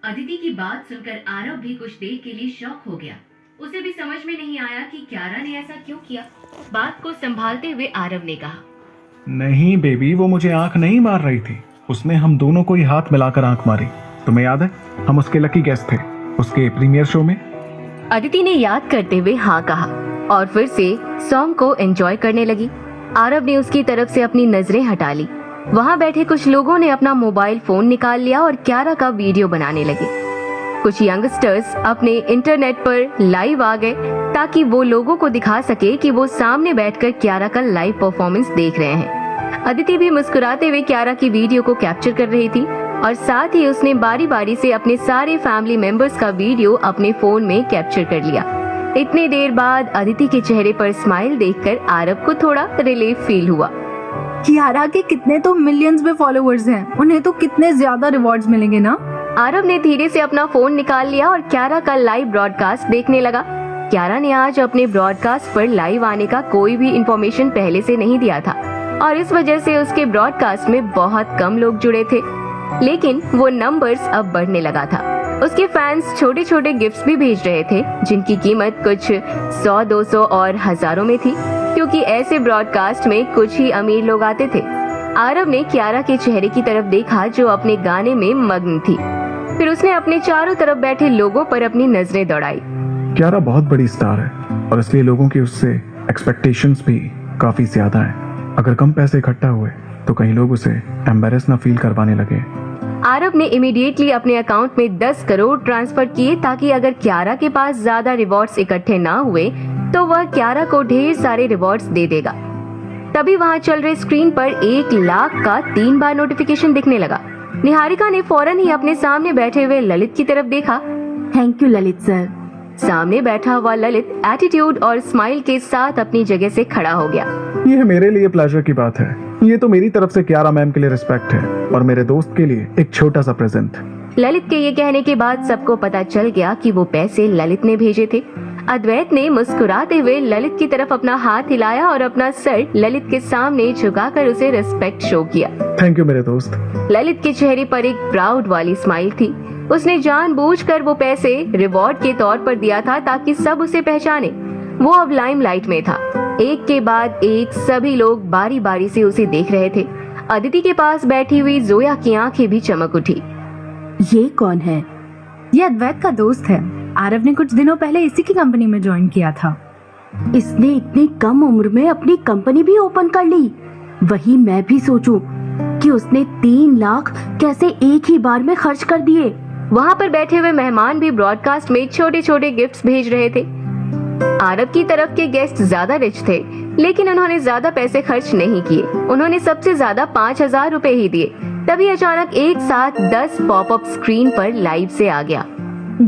अदिति की बात सुनकर आरव भी कुछ देर के लिए शॉक हो गया। उसे भी समझ में नहीं आया कि क्यारा ने ऐसा क्यों किया। बात को संभालते हुए आरव ने कहा, नहीं बेबी, वो मुझे आंख नहीं मार रही थी, उसने हम दोनों को ही हाथ मिलाकर आंख मारी। तुम्हें याद है, हम उसके लकी गेस्ट थे उसके प्रीमियर शो में। अदिति ने याद करते हुए हाँ कहा और फिर से सॉन्ग को एंजॉय करने लगी। आरव ने उसकी तरफ से अपनी नजरें हटा ली। वहाँ बैठे कुछ लोगों ने अपना मोबाइल फोन निकाल लिया और क्यारा का वीडियो बनाने लगे। कुछ यंगस्टर्स अपने इंटरनेट पर लाइव आ गए ताकि वो लोगों को दिखा सके कि वो सामने बैठकर क्यारा का लाइव परफॉर्मेंस देख रहे हैं। अदिति भी मुस्कुराते हुए क्यारा की वीडियो को कैप्चर कर रही थी और साथ ही उसने बारी बारी से अपने सारे फैमिली मेंबर्स का वीडियो अपने फोन में कैप्चर कर लिया। इतने देर बाद अदिति के चेहरे पर स्माइल देखकर आरव को थोड़ा रिलीफ फील हुआ। क्यारा के कितने तो मिलियंस में फॉलोवर्स हैं, उन्हें तो कितने ज्यादा रिवॉर्ड्स मिलेंगे ना। आरव ने धीरे से अपना फोन निकाल लिया और क्यारा का लाइव ब्रॉडकास्ट देखने लगा। क्यारा ने आज अपने ब्रॉडकास्ट पर लाइव आने का कोई भी इंफॉर्मेशन पहले से नहीं दिया था और इस वजह से उसके ब्रॉडकास्ट में बहुत कम लोग जुड़े थे, लेकिन वो नंबर्स अब बढ़ने लगा था। उसके फैंस छोटे छोटे गिफ्ट्स भी भेज रहे थे जिनकी कीमत कुछ 100, 200 और हजारों में थी, क्योंकि ऐसे ब्रॉडकास्ट में कुछ ही अमीर लोग आते थे। आरव ने क्यारा के चेहरे की तरफ देखा जो अपने गाने में मग्न थी। फिर उसने अपने चारों तरफ बैठे लोगों पर अपनी नजरें दौड़ाई। क्यारा बहुत बड़ी स्टार है और इसलिए लोगों की उससे एक्सपेक्टेशंस भी काफी ज्यादा हैं। अगर कम पैसे इकट्ठा हुए तो कई लोग उसे एम्बेरस ना फील करवाने लगे। आरव ने इमीडिएटली अपने अकाउंट में 10 करोड़ ट्रांसफर किए ताकि अगर क्यारा के पास ज्यादा रिवॉर्ड्स इकट्ठे ना हुए तो वह क्यारा को ढेर सारे रिवॉर्ड्स दे देगा। तभी वहाँ चल रहे स्क्रीन पर 1 लाख का 3 बार नोटिफिकेशन दिखने लगा। निहारिका ने फौरन ही अपने सामने बैठे हुए ललित की तरफ देखा। Thank you Lalit sir. सामने बैठा हुआ ललित एटीट्यूड और स्माइल के साथ अपनी जगह से खड़ा हो गया। ये मेरे लिए प्लेजर की बात है। ये तो मेरी तरफ से क्यारा मैम के लिए रिस्पेक्ट है और मेरे दोस्त के लिए एक छोटा सा प्रेजेंट। ललित के ये कहने के बाद सबको पता चल गया कि वो पैसे ललित ने भेजे थे। अद्वैत ने मुस्कुराते हुए ललित की तरफ अपना हाथ हिलाया और अपना सर ललित के सामने झुकाकर उसे रिस्पेक्ट शो किया। थैंक यू मेरे दोस्त। ललित के चेहरे पर एक प्राउड वाली स्माइल थी। उसने जानबूझकर वो पैसे रिवॉर्ड के तौर पर दिया था ताकि सब उसे पहचाने। वो अब लाइमलाइट में था। एक के बाद एक सभी लोग बारी बारी से उसे देख रहे थे। अदिति के पास बैठी हुई जोया की आंखें भी चमक उठी। ये कौन है? ये अद्वैत का दोस्त है। आरव ने कुछ दिनों पहले इसी की कंपनी में ज्वाइन किया था। इसने इतनी कम उम्र में अपनी कंपनी भी ओपन कर ली। वही मैं भी सोचूं कि उसने 3 लाख कैसे एक ही बार में खर्च कर दिए। वहाँ पर बैठे हुए मेहमान भी ब्रॉडकास्ट में छोटे छोटे गिफ्ट्स भेज रहे थे। आरव की तरफ के गेस्ट ज्यादा रिच थे, लेकिन उन्होंने ज्यादा पैसे खर्च नहीं किए। उन्होंने सबसे ज्यादा 5,000 रुपए ही दिए। तभी अचानक एक साथ 10 पॉपअप स्क्रीन पर लाइव से आ गया।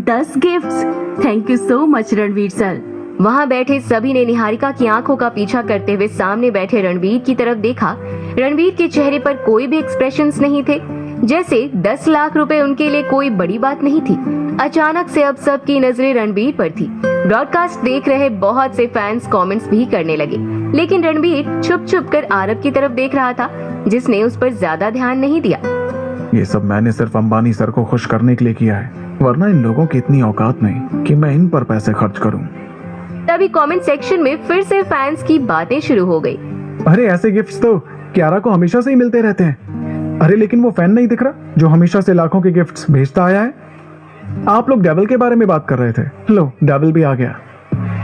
10 gifts. Thank you so much Ranveer sir. वहाँ बैठे सभी ने निहारिका की आंखों का पीछा करते हुए सामने बैठे रणवीर की तरफ देखा। रणवीर के चेहरे पर कोई भी एक्सप्रेशंस नहीं थे, जैसे 10 लाख रुपए उनके लिए कोई बड़ी बात नहीं थी। अचानक से अब सबकी नजरें रणवीर पर थी। ब्रॉडकास्ट देख रहे बहुत से फैंस कमेंट्स भी करने लगे, लेकिन रणवीर छुप छुप कर आरव की तरफ देख रहा था, जिसने उस पर ज्यादा ध्यान नहीं दिया। ये सब मैंने सिर्फ अंबानी सर को खुश करने के लिए किया है, वरना इन लोगों की इतनी औकात नहीं कि मैं इन पर पैसे खर्च करूं। तभी कमेंट सेक्शन में फिर से फैंस की बातें शुरू हो गई। अरे ऐसे गिफ्ट्स तो क्यारा को हमेशा से ही मिलते रहते हैं। अरे लेकिन वो फैन नहीं दिख रहा जो हमेशा से लाखों के गिफ्ट्स भेजता आया है। आप लोग डेविल के बारे में बात कर रहे थे। लो, डेविल भी आ गया।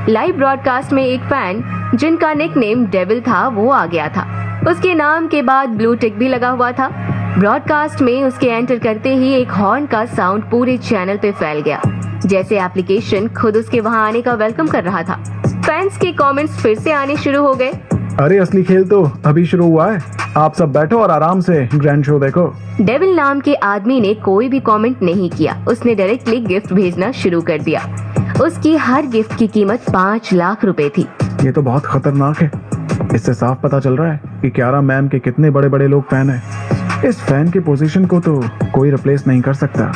लाइव ब्रॉडकास्ट में एक फैन जिनका निकनेम डेविल था वो आ गया था। उसके नाम के बाद ब्लू टिक भी लगा हुआ था। ब्रॉडकास्ट में उसके एंटर करते ही एक हॉर्न का साउंड पूरे चैनल पे फैल गया, जैसे एप्लीकेशन खुद उसके वहां आने का वेलकम कर रहा था। फैंस के कमेंट्स फिर से आने शुरू हो गए। अरे असली खेल तो अभी शुरू हुआ है। आप सब बैठो और आराम से ग्रैंड शो देखो। डेविल नाम के आदमी ने कोई भी कमेंट नहीं किया। उसने डायरेक्टली गिफ्ट भेजना शुरू कर दिया। उसकी हर गिफ्ट की कीमत 5 लाख रुपए थी। ये तो बहुत खतरनाक है। इससे साफ पता चल रहा है कि क्यारा मैम के कितने बड़े बड़े लोग फैन हैं। इस फैन की पोजीशन को तो कोई रिप्लेस नहीं कर सकता।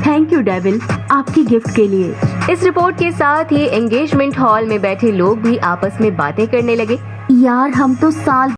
थैंक यू डेविल आपकी गिफ्ट के लिए। इस रिपोर्ट के साथ ही एंगेजमेंट हॉल में बैठे लोग भी आपस में बातें करने लगे। यार हम तो साल